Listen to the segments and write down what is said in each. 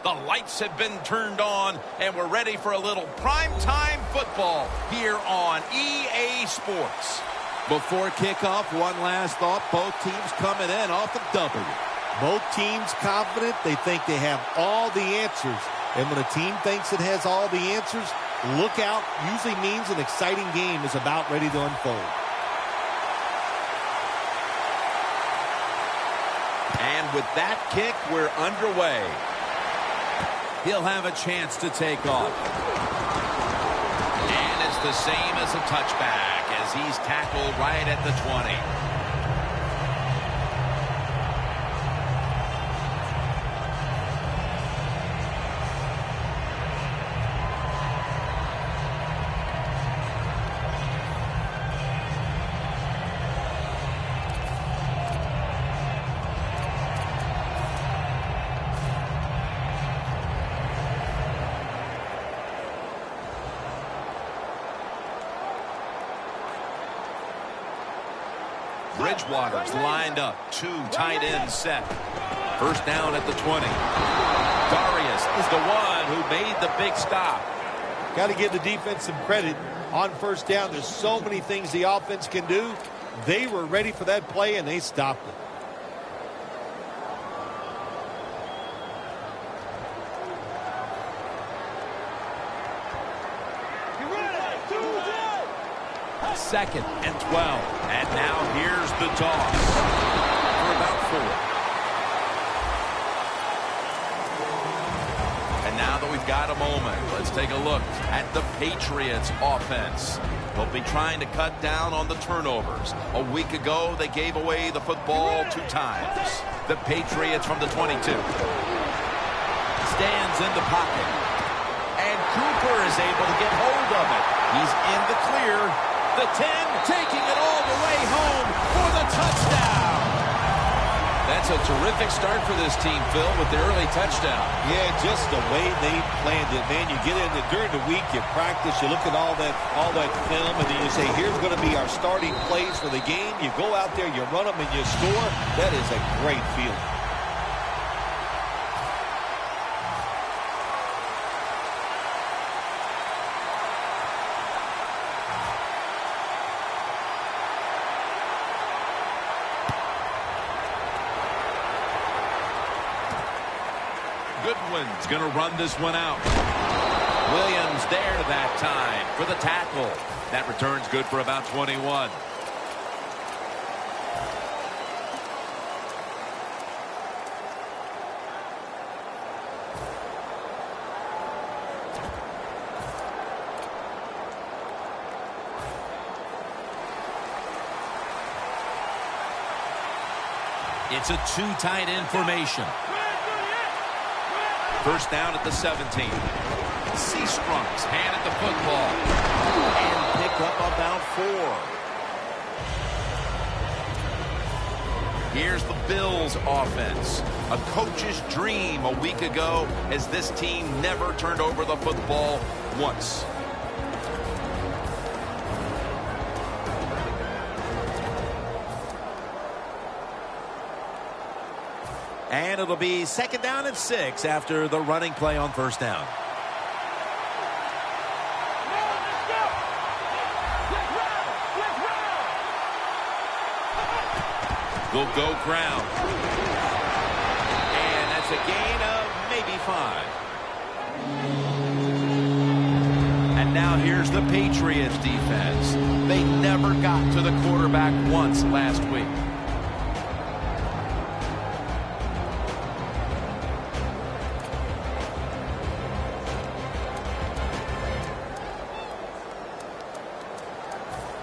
The lights have been turned on, and we're ready for a little primetime football here on EA Sports. Before kickoff, one last thought. Both teams coming in off a W. Both teams confident. They think they have all the answers. And when a team thinks it has all the answers, look out. Usually means an exciting game is about ready to unfold. And with that kick, we're underway. He'll have a chance to take off. And it's the same as a touchback as he's tackled right at the 20. Bridgewater's lined up. Two tight ends set. First down at the 20. Darius is the one who made the big stop. Got to give the defense some credit on first down. There's so many things the offense can do. They were ready for that play, and they stopped it. Second and 12. And now here's the toss for about 4. And now that we've got a moment, let's take a look at the Patriots offense. They'll be trying to cut down on the turnovers. A week ago, they gave away the football 2 times. The Patriots from the 22. Stands in the pocket. And Cooper is able to get hold of it. He's in the clear. The 10, taking it all the way home for the touchdown. That's a terrific start for this team, Phil, with the early touchdown. Yeah, just the way they planned it, man. You get in it during the week, you practice, you look at all that film, and then you say, here's going to be our starting plays for the game. You go out there, you run them, and you score. That is a great feeling. Goodwin's going to run this one out. Williams there that time for the tackle. That return's good for about 21. It's a 2 tight end formation. First down at the 17. Seastrunks handed the football and pick up about 4. Here's the Bills offense. A coach's dream a week ago, as this team never turned over the football once. And it'll be second down and 6 after the running play on first down. Will go ground. And that's a gain of maybe 5. And now here's the Patriots defense. They never got to the quarterback once last week.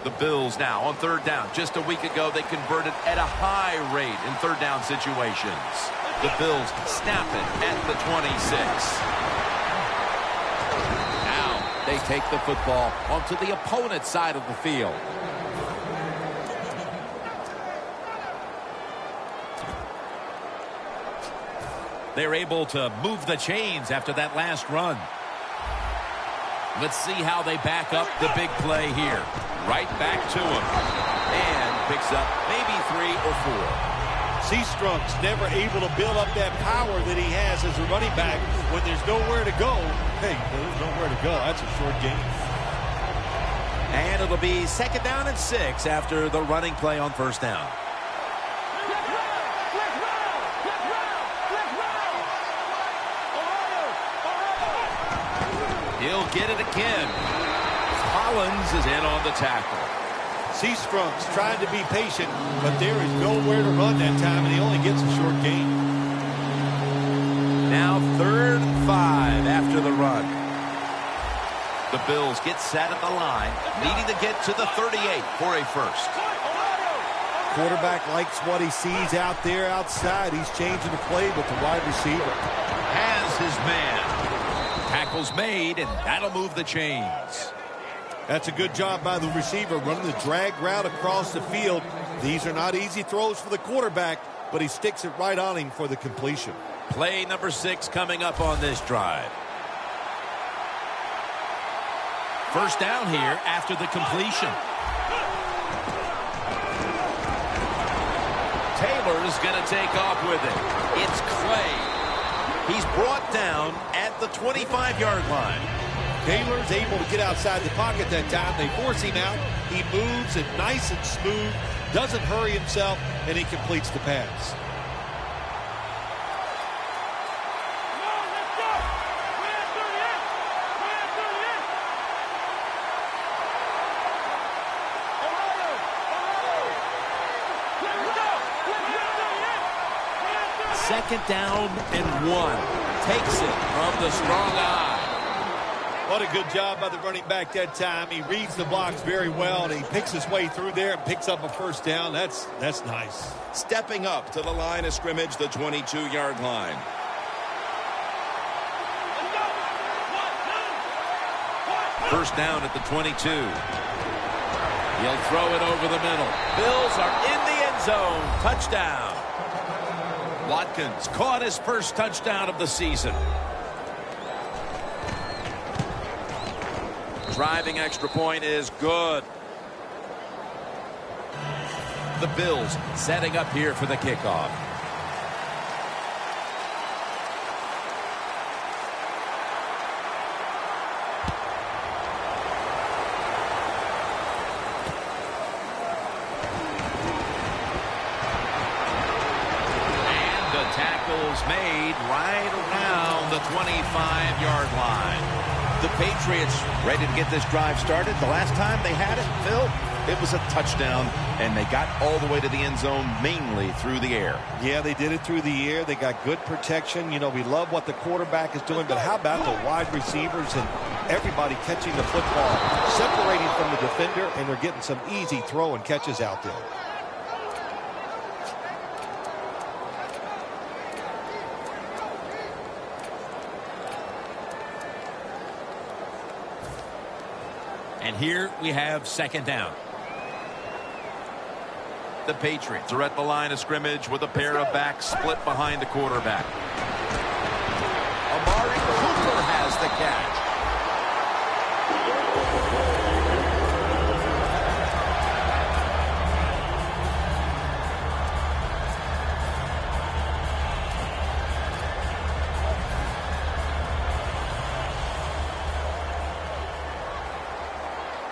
The Bills now on third down. Just a week ago, they converted at a high rate in third down situations. The Bills snap it at the 26. Now they take the football onto the opponent's side of the field. They're able to move the chains after that last run. Let's see how they back up the big play here. Right back to him. And picks up maybe 3 or Seastrom's never able to build up that power that he has as a running back when there's nowhere to go. Hey, there's nowhere to go. That's a short game. And it'll be 2nd down and 6 after the running play on 1st down. He'll get it again. Collins is in on the tackle. Seastrom's trying to be patient, but there is nowhere to run that time, and he only gets a short gain. Now 3rd and 5 after the run. The Bills get set at the line, needing to get to the 38 for a first. Quarterback likes what he sees out there outside. He's changing the play with the wide receiver. Has his man. Tackle's made, and that'll move the chains. That's a good job by the receiver, running the drag route across the field. These are not easy throws for the quarterback, but he sticks it right on him for the completion. Play number 6 coming up on this drive. First down here after the completion. Taylor's going to take off with it. It's Clay. He's brought down at the 25-yard line. Taylor's able to get outside the pocket that time. They force him out. He moves it nice and smooth, doesn't hurry himself, and he completes the pass. Second down and 1. Takes it from the strong eye. What a good job by the running back that time. He reads the blocks very well, and he picks his way through there and picks up a first down. That's nice. Stepping up to the line of scrimmage, the 22-yard line. First down at the 22. He'll throw it over the middle. Bills are in the end zone. Touchdown. Watkins caught his first touchdown of the season. Driving extra point is good. The Bills setting up here for the kickoff. And the tackle's made right around the 25-yard line. The Patriots ready to get this drive started. The last time they had it, Phil, it was a touchdown, and they got all the way to the end zone mainly through the air. Yeah, they did it through the air. They got good protection. You know, we love what the quarterback is doing, but how about the wide receivers and everybody catching the football, separating from the defender, and they're getting some easy throw and catches out there. And here we have second down. The Patriots are at the line of scrimmage with a pair of backs split behind the quarterback. Amari Cooper has the catch.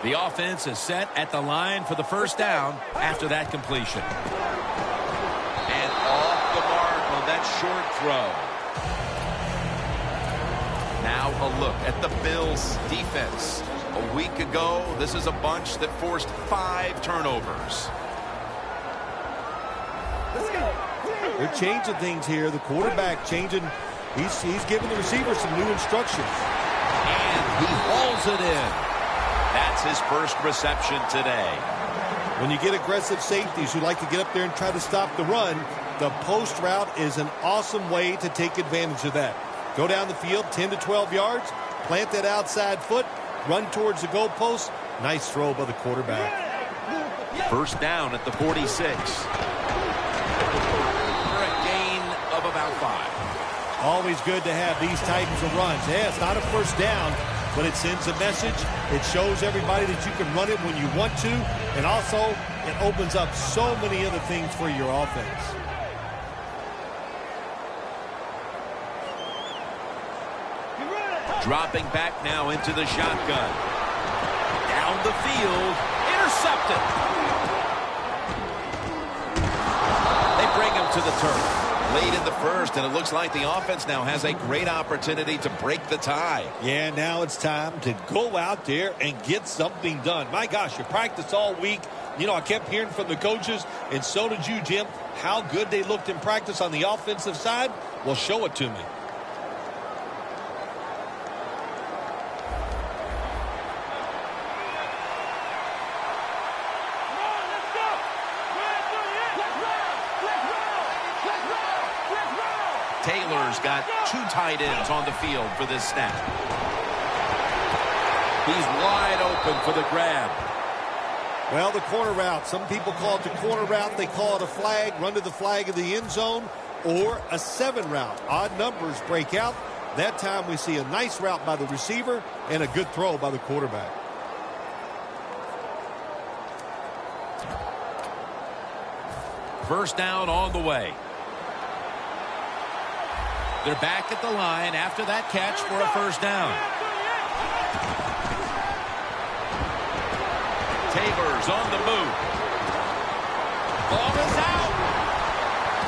The offense is set at the line for the first down after that completion. And off the mark on that short throw. Now a look at the Bills' defense. A week ago, this is a bunch that forced 5 turnovers. They're changing things here. The quarterback changing. He's giving the receiver some new instructions. And he hauls it in. That's his first reception today. When you get aggressive safeties who like to get up there and try to stop the run, the post route is an awesome way to take advantage of that. Go down the field 10 to 12 yards, plant that outside foot, run towards the goalpost. Nice throw by the quarterback. First down at the 46. For a gain of about 5. Always good to have these types of runs. Yeah, it's not a first down, but it sends a message. It shows everybody that you can run it when you want to, and also it opens up so many other things for your offense. Dropping back now into the shotgun. Down the field. Intercepted. They bring him to the turf. Late in the first, and it looks like the offense now has a great opportunity to break the tie. Yeah, now it's time to go out there and get something done. My gosh, you practiced all week. You know, I kept hearing from the coaches, and so did you, Jim, how good they looked in practice on the offensive side. Well, show it to me. Taylor's got 2 tight ends on the field for this snap. He's wide open for the grab. Well, the corner route. Some people call it the corner route. They call it a flag, run to the flag of the end zone, or a 7 route. Odd numbers break out. That time we see a nice route by the receiver and a good throw by the quarterback. First down on the way. They're back at the line after that catch for a first down. Taylor's on the move. Ball is out.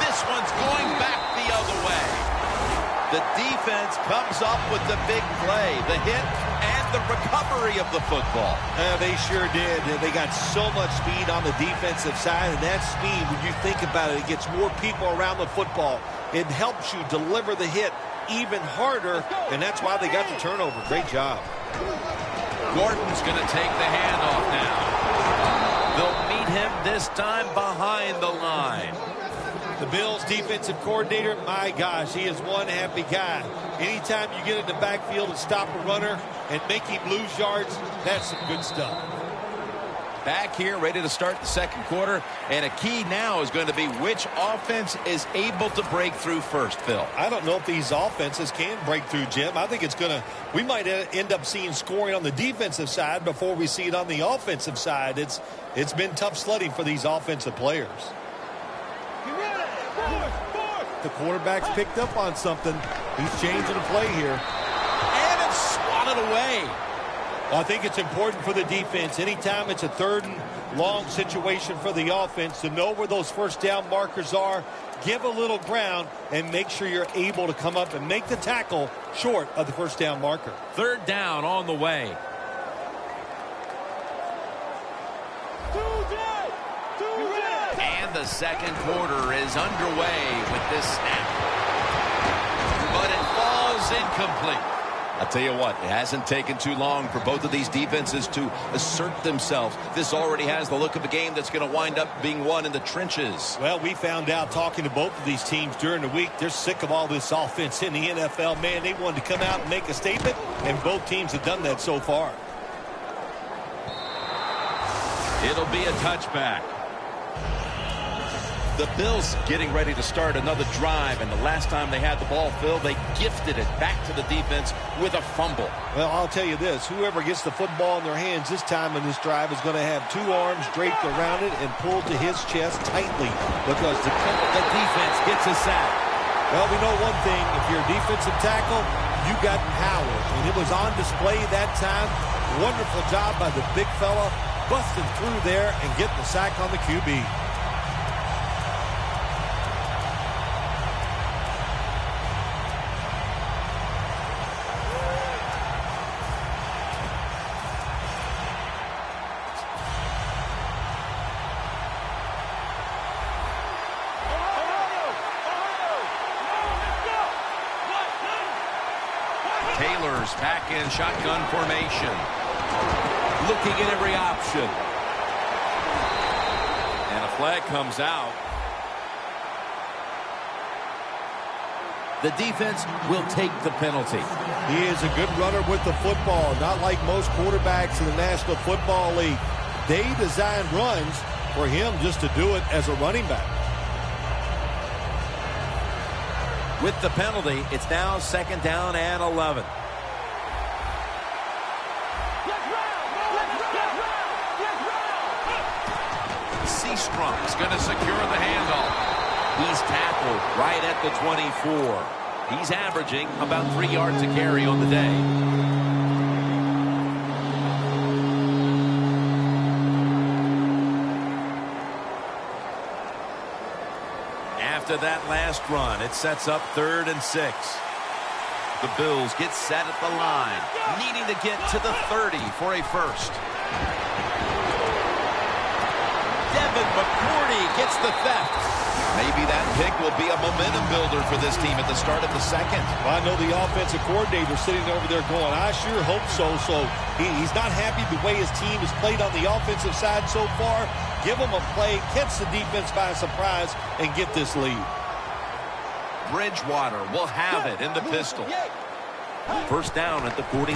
This one's going back the other way. The defense comes up with the big play, the hit, and the recovery of the football. They sure did. They got so much speed on the defensive side, and that speed, when you think about it, it gets more people around the football. It helps you deliver the hit even harder, and that's why they got the turnover. Great job. Gordon's going to take the handoff now. They'll meet him this time behind the line. The Bills defensive coordinator, my gosh, he is one happy guy. Anytime you get in the backfield and stop a runner and make him lose yards, that's some good stuff. Back here, ready to start the second quarter, and a key now is going to be which offense is able to break through first, Phil. I don't know if these offenses can break through, Jim. I think it's going to, we might end up seeing scoring on the defensive side before we see it on the offensive side. It's been tough sledding for these offensive players. The quarterback's picked up on something. He's changing the play here. And it's swatted away. Well, I think it's important for the defense. Anytime it's a 3rd and long situation for the offense, to know where those first down markers are, give a little ground, and make sure you're able to come up and make the tackle short of the first down marker. 3rd down on the way. And the second quarter is underway with this snap. But it falls incomplete. I'll tell you what, it hasn't taken too long for both of these defenses to assert themselves. This already has the look of a game that's going to wind up being won in the trenches. Well, we found out talking to both of these teams during the week, they're sick of all this offense in the NFL. Man, they wanted to come out and make a statement, and both teams have done that so far. It'll be a touchback. The Bills getting ready to start another drive, and the last time they had the ball, Phil, they gifted it back to the defense with a fumble. Well, I'll tell you this, whoever gets the football in their hands this time in this drive is going to have 2 arms draped around it and pulled to his chest tightly, because the defense gets a sack. Well, we know one thing, if you're a defensive tackle, you got power, and it was on display that time. Wonderful job by the big fella, busting through there and getting the sack on the QB. Taylor's back in shotgun formation. Looking at every option. And a flag comes out. The defense will take the penalty. He is a good runner with the football, not like most quarterbacks in the National Football League. They design runs for him just to do it as a running back. With the penalty, it's now 2nd down and 11. Seastrom's going to secure the handoff. He's tackled right at the 24. He's averaging about 3 yards a carry on the day. After that last run, it sets up 3rd and 6. The Bills get set at the line, needing to get to the 30 for a first. Devin McCourty gets the theft. Maybe that pick will be a momentum builder for this team at the start of the second. Well, I know the offensive coordinator sitting over there going, I sure hope so. So he's not happy the way his team has played on the offensive side so far. Give them a play, catch the defense by surprise, and get this lead. Bridgewater will have it in the pistol. First down at the 49.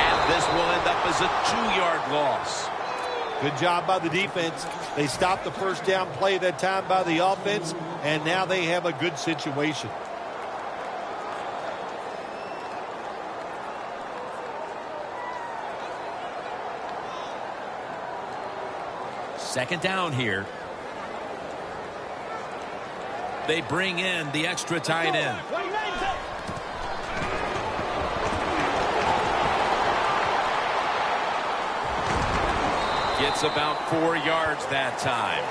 And this will end up as a 2-yard loss. Good job by the defense. They stopped the first down play that time by the offense, and now they have a good situation. Second down here. They bring in the extra tight end. Gets about 4 yards that time.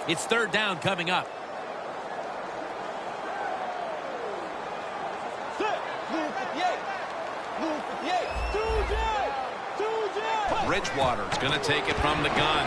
It's 3rd down coming up. Bridgewater's going to take it from the gun.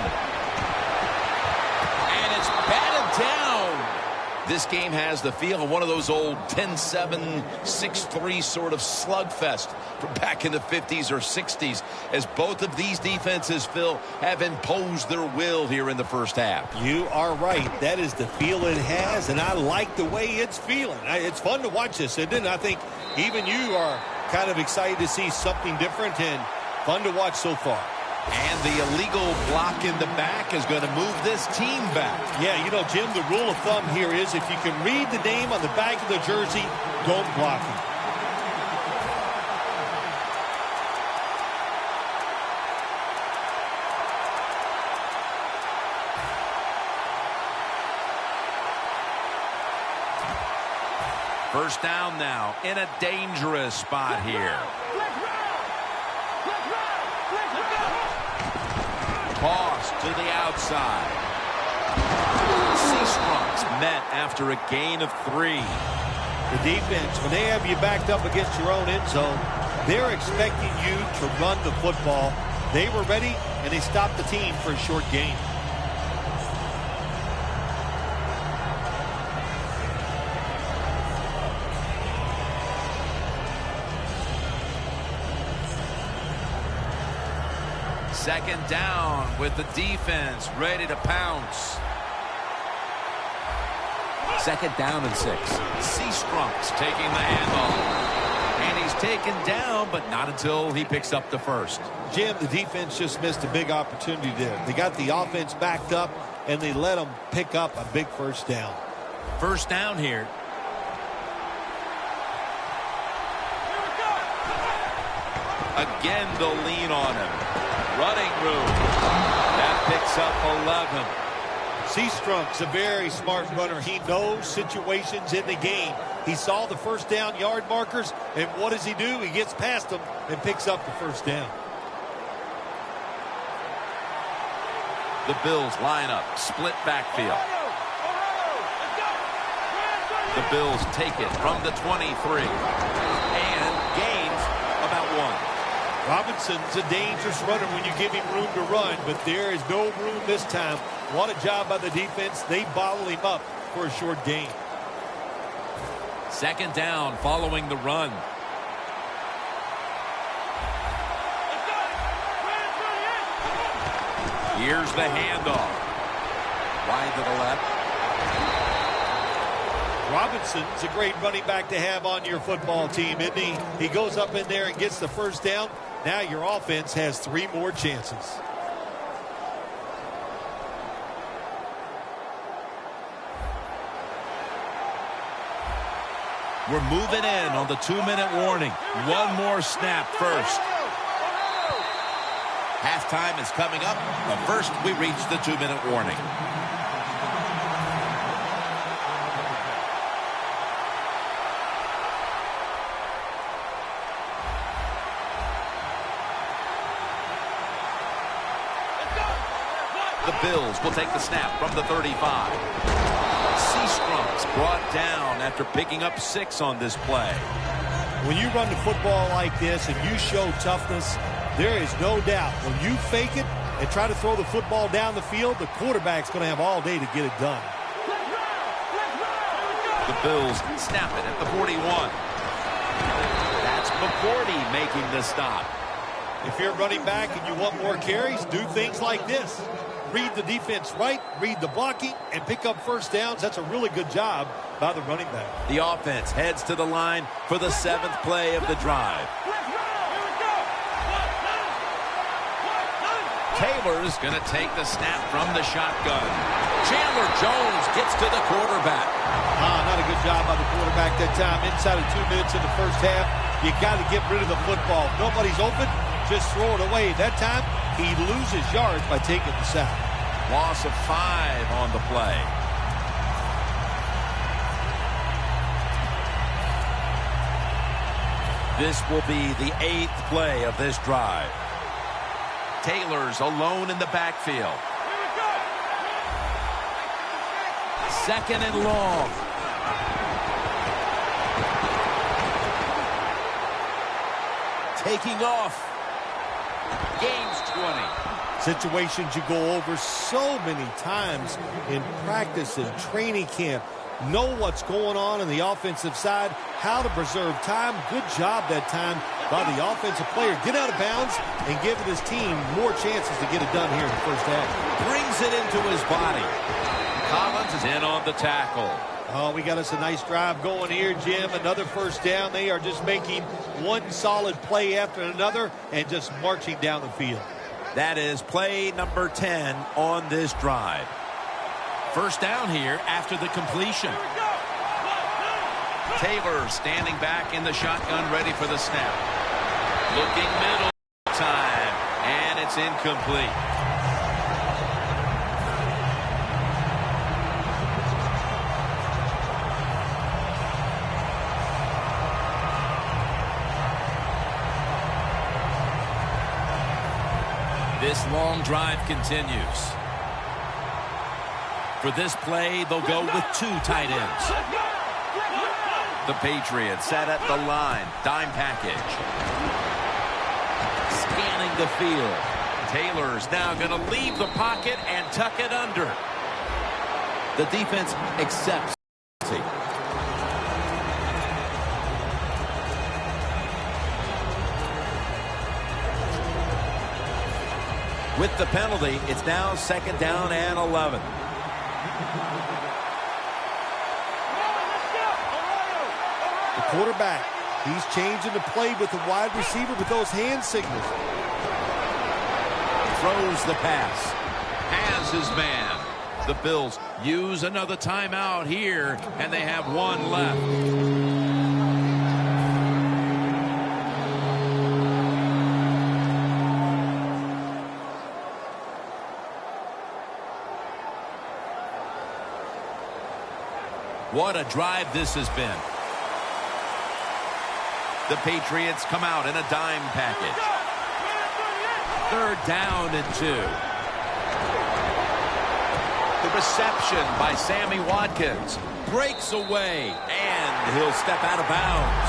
And it's batted down. This game has the feel of one of those old 10-7, 6-3 sort of slugfest from back in the 50s or 60s, as both of these defenses, Phil, have imposed their will here in the first half. You are right. That is the feel it has, and I like the way it's feeling. It's fun to watch this, isn't it? I think even you are kind of excited to see something different and fun to watch so far. And the illegal block in the back is going to move this team back. Yeah, you know, Jim, the rule of thumb here is if you can read the name on the back of the jersey, don't block him. First down now in a dangerous spot here. Toss to the outside. Seastrunks met after a gain of 3. The defense, when they have you backed up against your own end zone, they're expecting you to run the football. They were ready, and they stopped the team for a short gain. Second down with the defense ready to pounce. Second down and 6. Seastrunks taking the handoff. And he's taken down, but not until he picks up the first. Jim, the defense just missed a big opportunity there. They got the offense backed up, and they let them pick up a big first down. First down here. Again, they'll lean on him. Running room. That picks up 11. Seastrunk's a very smart runner. He knows situations in the game. He saw the first down yard markers, and what does he do? He gets past them and picks up the first down. The Bills line up, split backfield. The Bills take it from the 23 and gains about 1. Robinson's a dangerous runner when you give him room to run, but there is no room this time. What a job by the defense. They bottle him up for a short gain. Second down following the run. Here's the handoff. Wide to the left. Robinson's a great running back to have on your football team, isn't he? He goes up in there and gets the first down. Now your offense has 3 more chances. We're moving in on the 2-minute warning. One more snap first. Halftime is coming up, but first we reach the 2-minute warning. The Bills will take the snap from the 35. Seastrom's brought down after picking up 6 on this play. When you run the football like this and you show toughness, there is no doubt when you fake it and try to throw the football down the field, the quarterback's going to have all day to get it done. The Bills snap it at the 41. That's McCourty making the stop. If you're running back and you want more carries, do things like this. Read the defense right, read the blocking, and pick up first downs. That's a really good job by the running back. The offense heads to the line for the 7th play of the drive. Taylor's going to take the snap from the shotgun. Chandler Jones gets to the quarterback. Not a good job by the quarterback that time. Inside of 2 minutes in the first half, you got to get rid of the football. If nobody's open, just throw it away. That time, he loses yards by taking the sack. Loss of 5 on the play. This will be the 8th play of this drive. Taylor's alone in the backfield. 2nd and long. Taking off. Gains 20. Situations you go over so many times in practice and training camp. Know what's going on the offensive side, how to preserve time. Good job that time by the offensive player. Get out of bounds and give his team more chances to get it done here in the first half. Brings it into his body. Collins is in on the tackle. Oh, we got us a nice drive going here, Jim. Another first down. They are just making one solid play after another and just marching down the field. That is play number 10 on this drive. First down here after the completion. Taylor standing back in the shotgun, ready for the snap. Looking middle time, and it's incomplete. This long drive continues. For this play, they'll go with 2 tight ends. The Patriots set at the line. Dime package. Scanning the field. Taylor's now going to leave the pocket and tuck it under. The defense accepts. With the penalty, it's now 2nd down and 11. The quarterback, he's changing the play with the wide receiver with those hand signals. Throws the pass. Has his man. The Bills use another timeout here, and they have 1 left. What a drive this has been. The Patriots come out in a dime package. 3rd down and 2. The reception by Sammy Watkins. Breaks away, and he'll step out of bounds.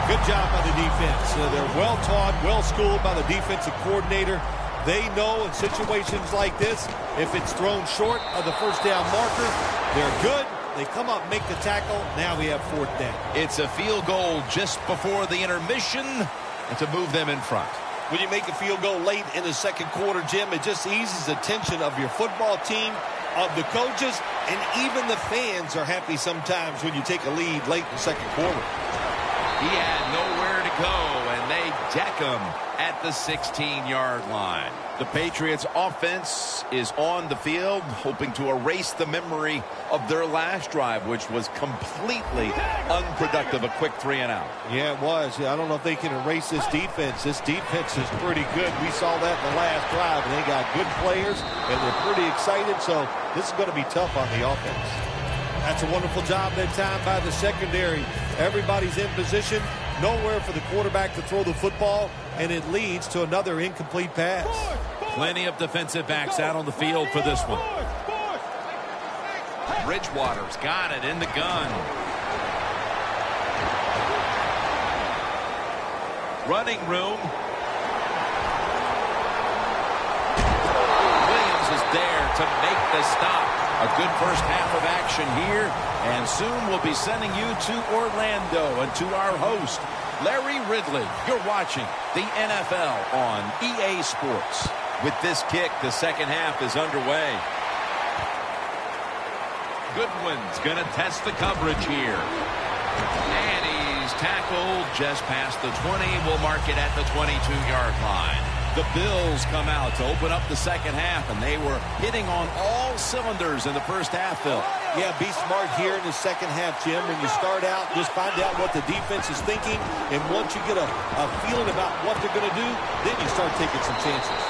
Good job by the defense. They're well taught, well schooled by the defensive coordinator. They know in situations like this, if it's thrown short of the first down marker, they're good. They come up, make the tackle. Now we have 4th down. It's a field goal just before the intermission to move them in front. When you make a field goal late in the 2nd quarter, Jim, it just eases the tension of your football team, of the coaches, and even the fans are happy sometimes when you take a lead late in the 2nd quarter. He had nowhere to go, and they deck him at the 16-yard line. The Patriots offense is on the field, hoping to erase the memory of their last drive, which was completely unproductive, a quick 3-and-out. Yeah, it was. I don't know if they can erase this defense. This defense is pretty good. We saw that in the last drive, and they got good players, and they're pretty excited, so this is going to be tough on the offense. That's a wonderful job that time by the secondary. Everybody's in position. Nowhere for the quarterback to throw the football, and it leads to another incomplete pass. Plenty of defensive backs out on the field for this one. Bridgewater's got it in the gun. Running room. Williams is there to make the stop. A good first half of action here, and soon we'll be sending you to Orlando and to our host, Larry Ridley. You're watching the NFL on EA Sports. With this kick, the second half is underway. Goodwin's going to test the coverage here. And he's tackled just past the 20. We'll mark it at the 22-yard line. The Bills come out to open up the second half, and they were hitting on all cylinders in the first half, Phil. Yeah, be smart here in the second half, Jim. When you start out, just find out what the defense is thinking, and once you get a feeling about what they're going to do, then you start taking some chances.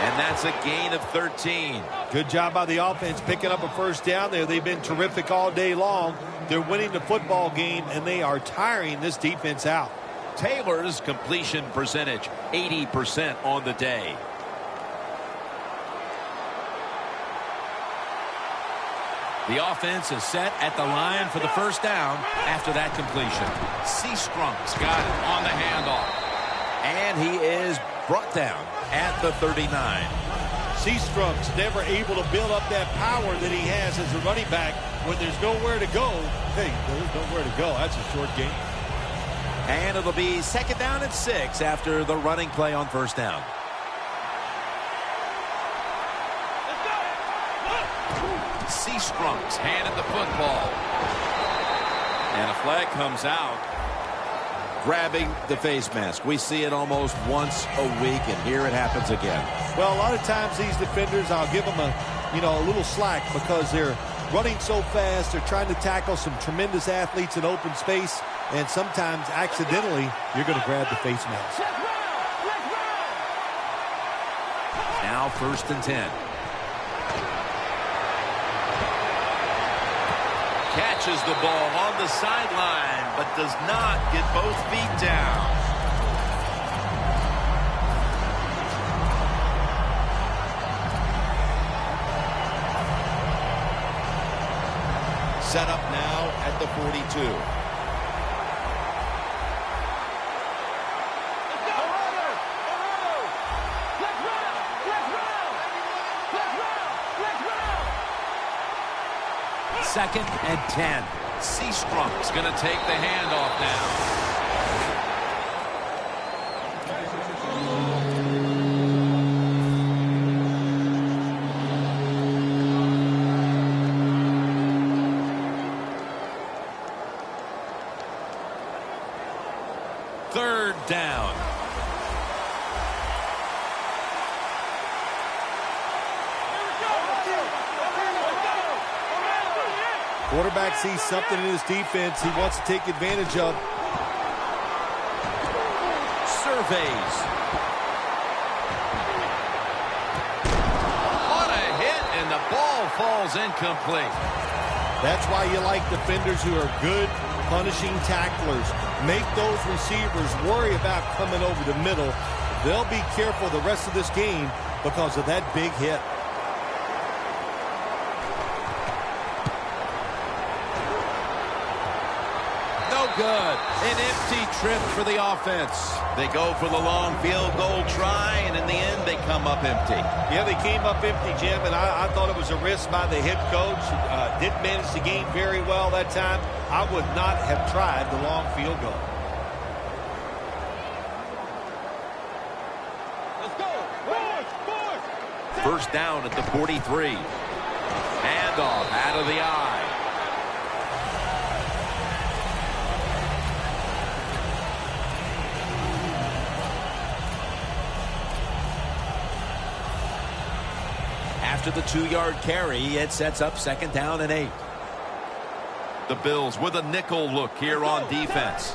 And that's a gain of 13. Good job by the offense picking up a first down there. They've been terrific all day long. They're winning the football game, and they are tiring this defense out. Taylor's completion percentage, 80% on the day. The offense is set at the line for the first down after that completion. Seastrom's got it on the handoff. And he is brought down at the 39. Seastrom's never able to build up that power that he has as a running back. When there's nowhere to go, hey, there's nowhere to go. That's a short game. And it'll be second down and 6 after the running play on first down. Seastrom's handed the football. And a flag comes out. Grabbing the face mask. We see it almost once a week, and here it happens again. Well, a lot of times these defenders, I'll give them a little slack because they're running so fast. They're trying to tackle some tremendous athletes in open space, and sometimes accidentally you're going to grab the face mask. Now first and 10. Catches the ball on the sideline, but does not get both feet down. Set up now at the 42. Second and 10. Seastrom's going to take the handoff now. Third down. Quarterback sees something in his defense he wants to take advantage of. Surveys. What a hit, and the ball falls incomplete. That's why you like defenders who are good punishing tacklers. Make those receivers worry about coming over the middle. They'll be careful the rest of this game because of that big hit. Good. An empty trip for the offense. They go for the long field goal try, and in the end, they come up empty. Yeah, they came up empty, Jim, and I thought it was a risk by the head coach. Didn't manage the game very well that time. I would not have tried the long field goal. Let's go. First down at the 43. Handoff out of the eye. to the 2-yard carry. It sets up 2nd down and 8. The Bills with a nickel look here on defense.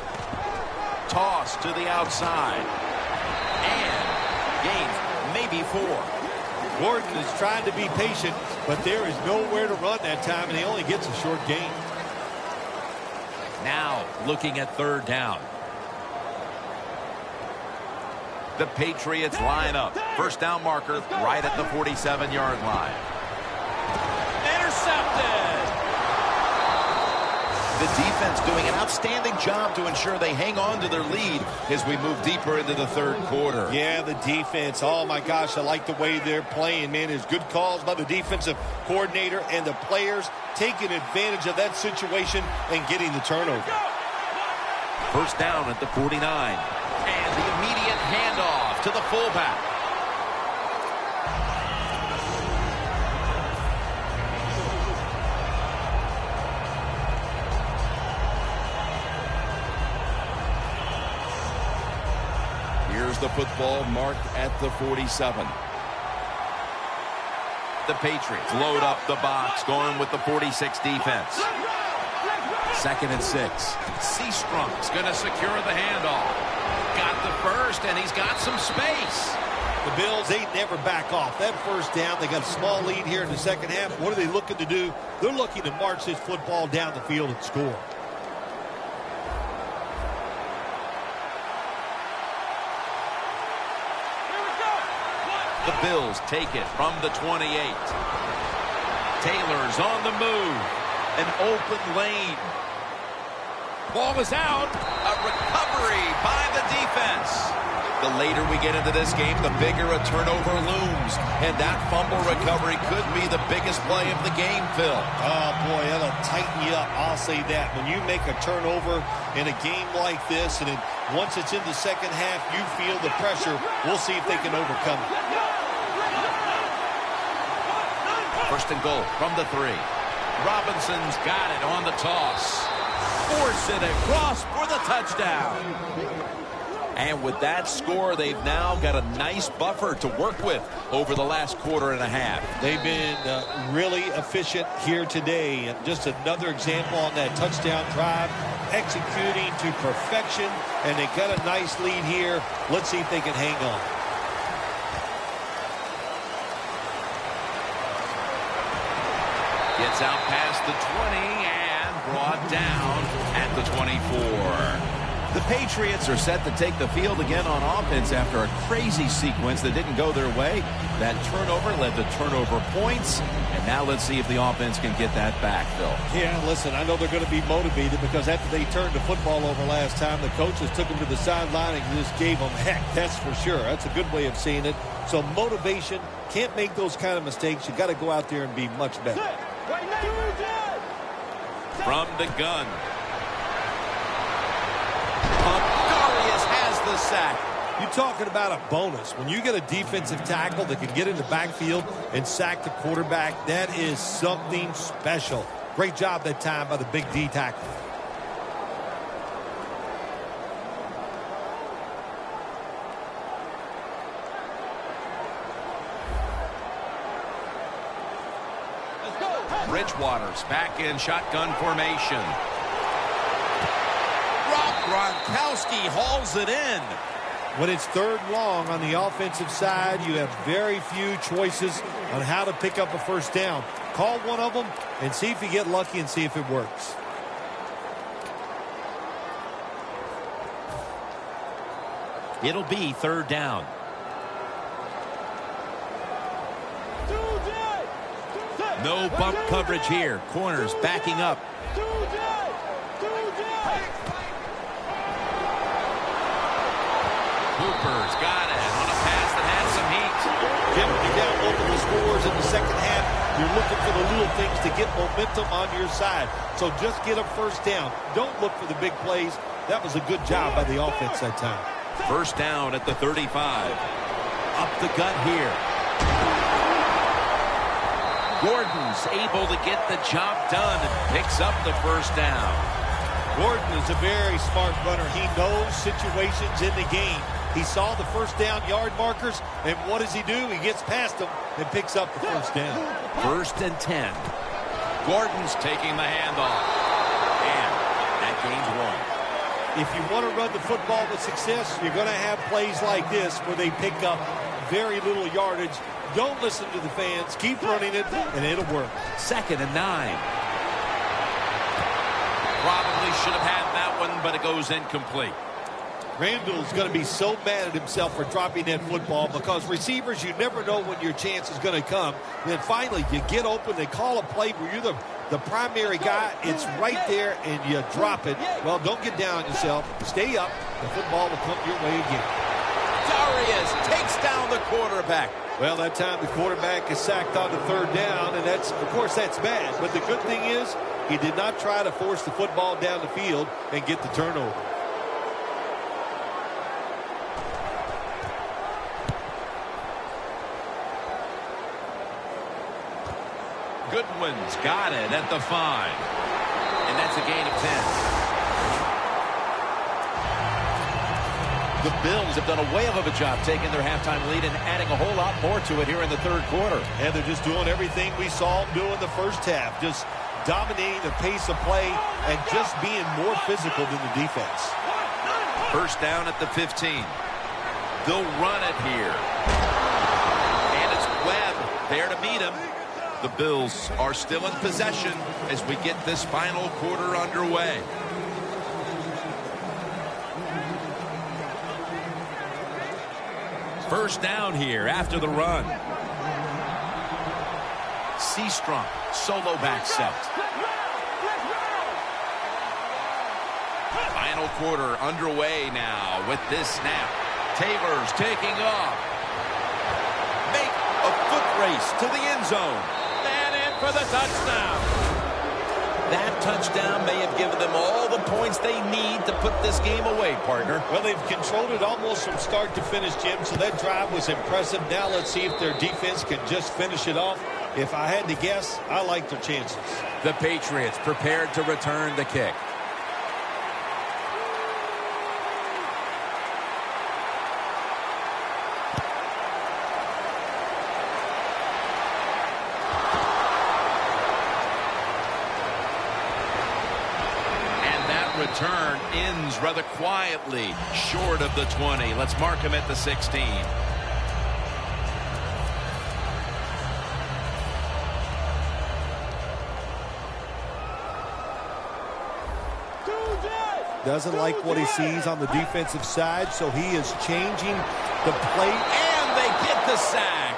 Toss to the outside. And gains maybe 4. Gordon is trying to be patient, but there is nowhere to run that time, and he only gets a short gain. Now looking at 3rd down. The Patriots line up. 1st down marker right at the 47-yard line. Intercepted. The defense doing an outstanding job to ensure they hang on to their lead as we move deeper into the 3rd quarter. Yeah, the defense. Oh, my gosh, I like the way they're playing, man. There's good calls by the defensive coordinator and the players taking advantage of that situation and getting the turnover. 1st down at the 49. And the immediate handoff to the fullback. Here's the football marked at the 47. The Patriots load up the box, going with the 46 defense. 2nd and 6. Seastrom's going to secure the handoff. Got the first, and he's got some space. The Bills, they never back off. That 1st down, they got a small lead here in the 2nd half. What are they looking to do? They're looking to march this football down the field and score. The Bills take it from the 28. Taylor's on the move. An open lane. Ball is out. A recovery by the defense. The later we get into this game, the bigger a turnover looms. And that fumble recovery could be the biggest play of the game, Phil. Oh, boy, that'll tighten you up. I'll say that. When you make a turnover in a game like this, and once it's in the 2nd half, you feel the pressure. We'll see if they can overcome it. 1st and goal from the 3. Robinson's got it on the toss. Force it across for the touchdown. And with that score, they've now got a nice buffer to work with over the last 1/4 They've been really efficient here today. And just another example on that touchdown drive, executing to perfection. And they got a nice lead here. Let's see if they can hang on. Gets out past the 20 and brought down at the 24. The Patriots are set to take the field again on offense after a crazy sequence that didn't go their way. That turnover led to turnover points. And now let's see if the offense can get that back, Phil. Yeah, listen, I know they're going to be motivated because after they turned the football over last time, the coaches took them to the sideline and just gave them heck. That's for sure. That's a good way of seeing it. So motivation, can't make those kind of mistakes. You got to go out there and be much better. From the gun. Darius has the sack. You're talking about a bonus. When you get a defensive tackle that can get in the backfield and sack the quarterback, that is something special. Great job that time by the big D tackle. Bridgewater's back in shotgun formation. Gronkowski hauls it in. When it's 3rd and long on the offensive side, you have very few choices on how to pick up a 1st down. Call one of them and see if you get lucky and see if it works. It'll be 3rd down. No bump coverage here. Corners backing up. Cooper's got it on a pass that has some heat. Jim, you're down multiple scores in the 2nd half. You're looking for the little things to get momentum on your side. So just get a 1st down. Don't look for the big plays. That was a good job by the offense that time. 1st down at the 35. Up the gut here. Gordon's able to get the job done and picks up the 1st down. Gordon is a very smart runner. He knows situations in the game. He saw the first down yard markers, and what does he do? He gets past them and picks up the first down. 1st and 10. Gordon's taking the handoff. And that gains 1. If you want to run the football with success, you're going to have plays like this where they pick up very little yardage. Don't listen to the fans. Keep running it, and it'll work. 2nd and 9. Probably should have had that one, but it goes incomplete. Randall's going to be so mad at himself for dropping that football because receivers, you never know when your chance is going to come. Then finally, you get open, they call a play where you're the primary guy. It's right there, and you drop it. Well, don't get down on yourself. Stay up. The football will come your way again. Darius takes down the quarterback. Well, that time the quarterback is sacked on the 3rd down, and that's, of course, that's bad. But the good thing is he did not try to force the football down the field and get the turnover. Goodwin's got it at the 5. And that's a gain of 10. The Bills have done a whale of a job taking their halftime lead and adding a whole lot more to it here in the 3rd quarter. And they're just doing everything we saw them do in the first half. Just dominating the pace of play and just being more physical than the defense. 1st down at the 15. They'll run it here. And it's Webb there to meet him. The Bills are still in possession as we get this final quarter underway. First down here after the run. Seastrunk, solo back set. Final quarter underway now with this snap. Taylor's taking off. Make a foot race to the end zone. And in for the touchdown. That touchdown may have given them all the points they need to put this game away, partner. Well, they've controlled it almost from start to finish, Jim, so that drive was impressive. Now let's see if their defense can just finish it off. If I had to guess, I like their chances. The Patriots prepared to return the kick. Return ends rather quietly short of the 20. Let's mark him at the 16. Doesn't like what he sees on the defensive side, so he is changing the play. And they get the sack.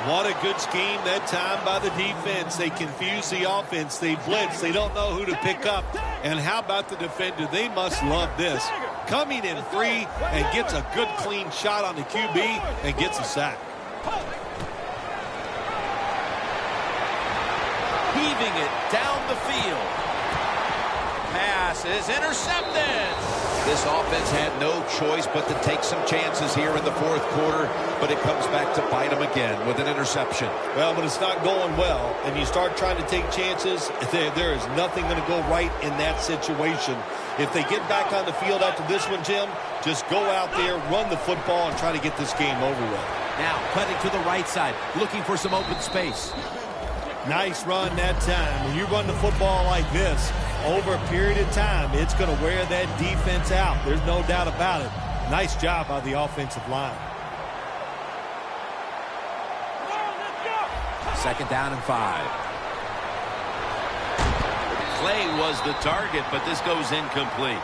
What a good scheme that time by the defense. They confuse the offense. They blitz. They don't know who to pick up. And how about the defender? They must love this. Coming in free and gets a good clean shot on the QB and gets a sack. Heaving it down the field. Pass is intercepted. This offense had no choice but to take some chances here in the 4th quarter, but it comes back to bite them again with an interception. Well, but it's not going well, and you start trying to take chances, there is nothing going to go right in that situation. If they get back on the field after this one, Jim, just go out there, run the football, and try to get this game over with. Now, cutting to the right side, looking for some open space. Nice run that time. When you run the football like this, over a period of time, it's going to wear that defense out. There's no doubt about it. Nice job by the offensive line. 2nd down and 5. Clay was the target, but this goes incomplete.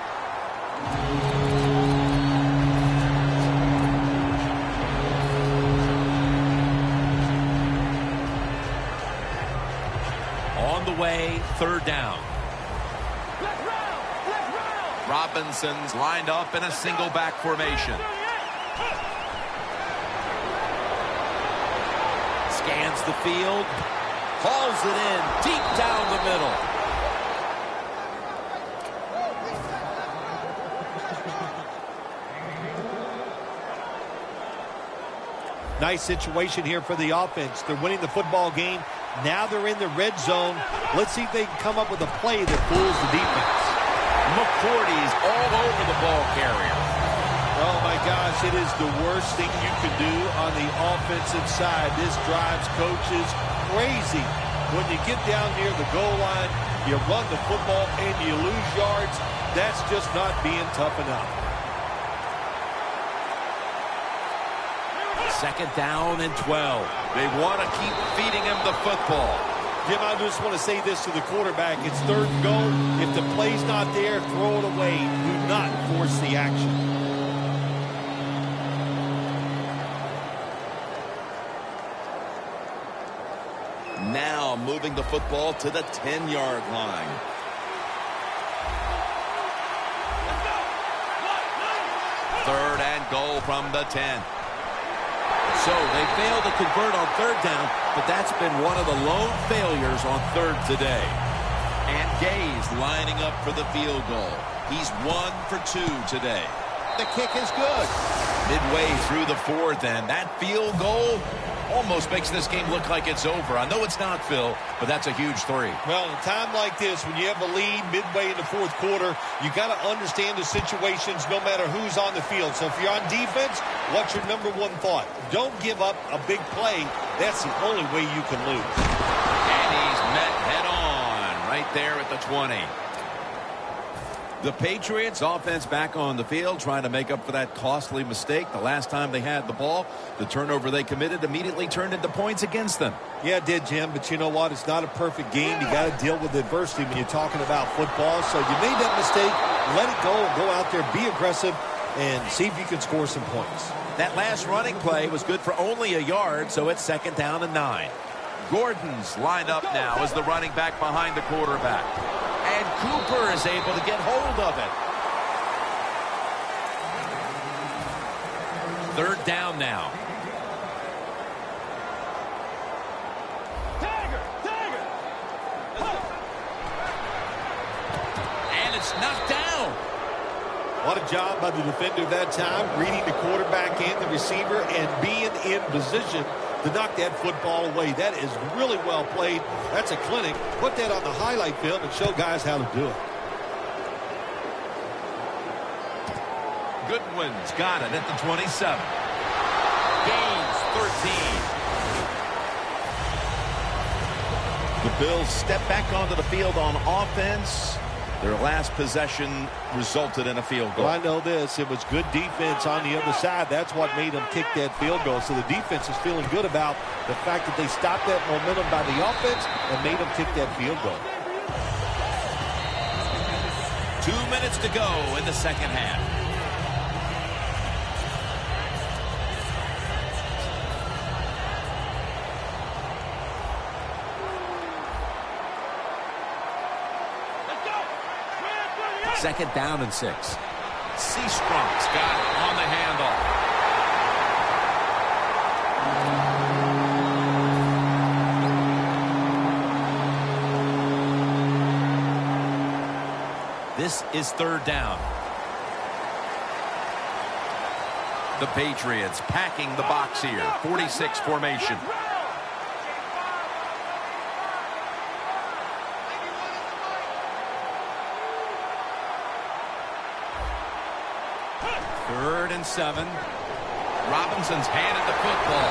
On the way, 3rd down. Robinson's lined up in a single back formation. Scans the field. Hauls it in deep down the middle. Nice situation here for the offense. They're winning the football game. Now they're in the red zone. Let's see if they can come up with a play that fools the defense. McCourty's all over the ball carrier. Oh, my gosh, it is the worst thing you can do on the offensive side. This drives coaches crazy. When you get down near the goal line, you run the football and you lose yards. That's just not being tough enough. Second down and 12. They want to keep feeding him the football. Jim, I just want to say this to the quarterback. It's third and goal. If the play's not there, throw it away. Do not force the action. Now moving the football to the 10-yard line. Third and goal from the 10. So they failed to convert on third down, but that's been one of the lone failures on third today. And Gay's lining up for the field goal. He's 1 for 2 today. The kick is good. Midway through the fourth, and that field goal almost makes this game look like it's over. I know it's not, Phil, but that's a huge three. Well, in a time like this, when you have a lead midway in the fourth quarter, you got to understand the situations no matter who's on the field. So if you're on defense, what's your number one thought? Don't give up a big play. That's the only way you can lose. And he's met head on right there at the 20. The Patriots offense back on the field trying to make up for that costly mistake the last time they had the ball. The turnover they committed immediately turned into points against them. Yeah, it did, Jim, but you know what? It's not a perfect game. You got to deal with adversity when you're talking about football. So you made that mistake, let it go, and go out there, be aggressive, and see if you can score some points. That last running play was good for only a yard, so it's second down and 9. Gordon's lined up now as the running back behind the quarterback. And Cooper is able to get hold of it. Third down now. And it's knocked down. What a job by the defender that time, reading the quarterback and the receiver and being in position to knock that football away. That is really well played. That's a clinic. Put that on the highlight film and show guys how to do it. Goodwin's got it at the 27. Gains 13. The Bills step back onto the field on offense. Their last possession resulted in a field goal. Well, I know this. It was good defense on the other side. That's what made them kick that field goal. So the defense is feeling good about the fact that they stopped that momentum by the offense and made them kick that field goal. 2 minutes to go in the second half. Second down and 6. Seastrunk's got it on the handoff. This is third down. The Patriots packing the box here. 46 formation. Third and 7. Robinson's handed the football.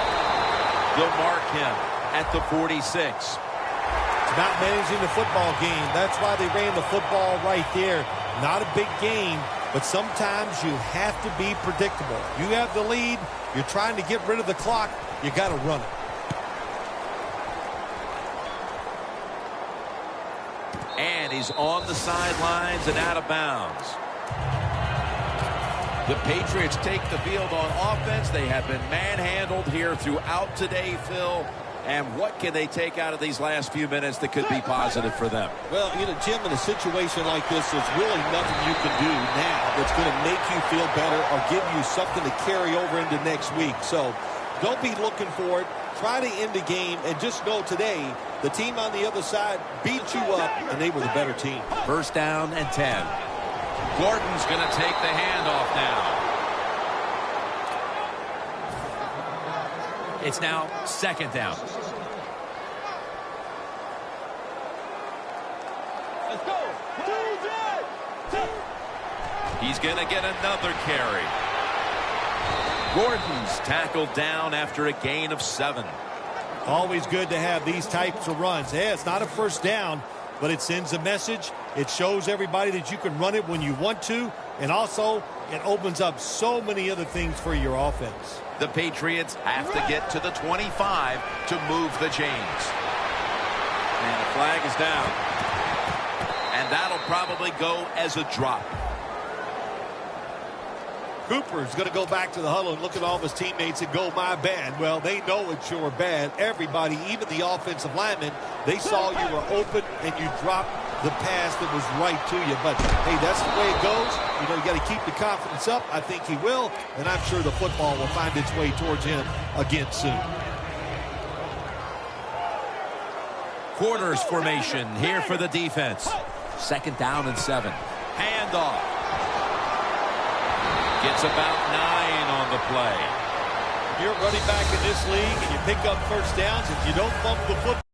They'll mark him at the 46. It's about managing the football game. That's why they ran the football right there. Not a big game, but sometimes you have to be predictable. You have the lead. You're trying to get rid of the clock. You got to run it. And he's on the sidelines and out of bounds. The Patriots take the field on offense. They have been manhandled here throughout today, Phil. And what can they take out of these last few minutes that could be positive for them? Well, you know, Jim, in a situation like this, there's really nothing you can do now that's going to make you feel better or give you something to carry over into next week. So don't be looking for it. Try to end the game and just know today the team on the other side beat you up and they were the better team. First down and 10. Gordon's going to take the handoff now. It's now second down. Let's go. He's going to get another carry. Gordon's tackled down after a gain of 7. Always good to have these types of runs. Yeah, it's not a first down, but it sends a message. It shows everybody that you can run it when you want to, and also it opens up so many other things for your offense. The Patriots have to get to the 25 to move the chains. And the flag is down. And that'll probably go as a drop. Cooper's going to go back to the huddle and look at all of his teammates and go, my bad. Well, they know it's your bad. Everybody, even the offensive linemen, they saw you were open and you dropped the pass that was right to you. But, hey, that's the way it goes. You know, you got to keep the confidence up. I think he will, and I'm sure the football will find its way towards him again soon. Quarters formation here for the defense. 2nd down and 7. Handoff. Gets about 9 on the play. You're running back in this league and you pick up first downs. If you don't bump the football.